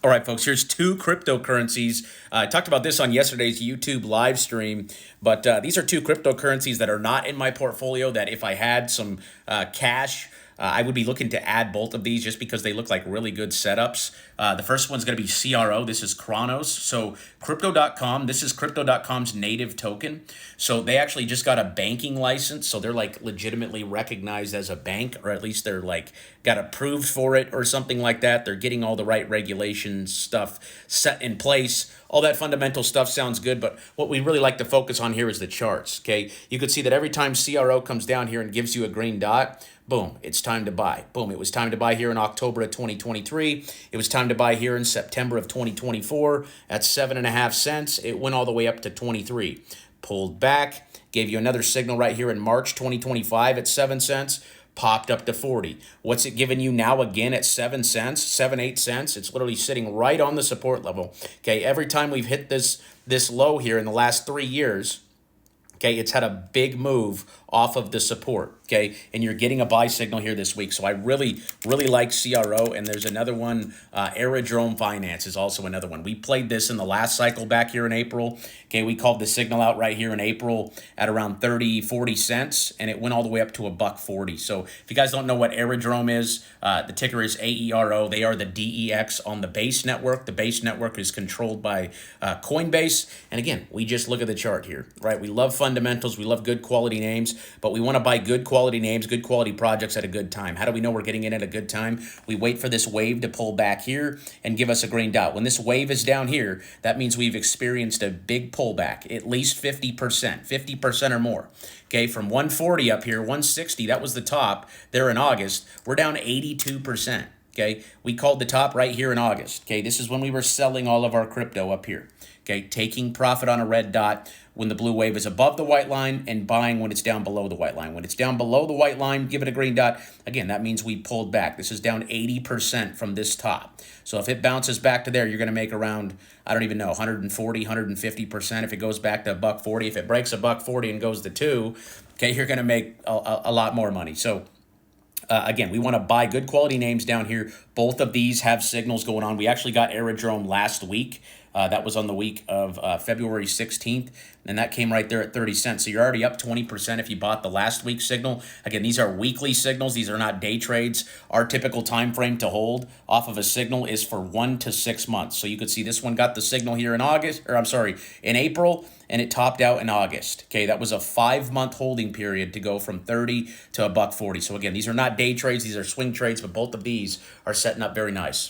All right, folks, here's two cryptocurrencies. I talked about this on yesterday's YouTube live stream, but these are two cryptocurrencies that are not in my portfolio that if I had some cash, I would be looking to add both of these just because they look like really good setups. The first one's going to be CRO. This is Chronos. So Crypto.com, this is Crypto.com's native token. So they actually just got a banking license. So they're like legitimately recognized as a bank, or at least they're like got approved for it or something like that. They're getting all the right regulations stuff set in place. All that fundamental stuff sounds good, but what we really like to focus on here is the charts, okay? You could see that every time CRO comes down here and gives you a green dot, boom, it's time to buy. Boom, it was time to buy here in October of 2023. It was time to buy here in September of 2024 at 7.5 cents. It went all the way up to 23. Pulled back, gave you another signal right here in March 2025 at 7 cents. Popped up to 40. What's it giving you now again at 7 cents, 8 cents? It's literally sitting right on the support level. Okay, every time we've hit this low here in the last 3 years, okay, it's had a big move off of the support, okay? And you're getting a buy signal here this week. So I really like CRO. And there's another one, Aerodrome Finance is also another one. We played this in the last cycle back here in April. Okay, we called the signal out right here in April at around 40 cents, and it went all the way up to $1.40. So if you guys don't know what Aerodrome is, the ticker is AERO. They are the DEX on the Base network. The Base network is controlled by Coinbase. And again, we just look at the chart here, right? We love fundamentals. We love good quality names, but we want to buy good quality names, good quality projects at a good time. How do we know we're getting in at a good time? We wait for this wave to pull back here and give us a green dot. When this wave is down here, that means we've experienced a big pullback, at least 50% or more. Okay, from 140 up here, 160, that was the top there in August. We're down 82%. Okay, we called the top right here in August. Okay, this is when we were selling all of our crypto up here. Okay, taking profit on a red dot when the blue wave is above the white line and buying when it's down below the white line. When it's down below the white line, give it a green dot. Again, that means we pulled back. This is down 80% from this top. So if it bounces back to there, you're going to make around, I don't even know, 140, 150% if it goes back to $1.40. If it breaks $1.40 and goes to 2, okay, you're going to make a lot more money. So again, we want to buy good quality names down here. Both of these have signals going on. We actually got Aerodrome last week. That was on the week of February 16th, and that came right there at 30 cents. So you're already up 20% if you bought the last week's signal. Again, these are weekly signals. These are not day trades. Our typical time frame to hold off of a signal is for 1 to 6 months. So you could see this one got the signal here in in April, and it topped out in August. Okay, that was a 5-month holding period to go from 30 to $1.40. So again, these are not day trades. These are swing trades, but both of these are setting up very nice.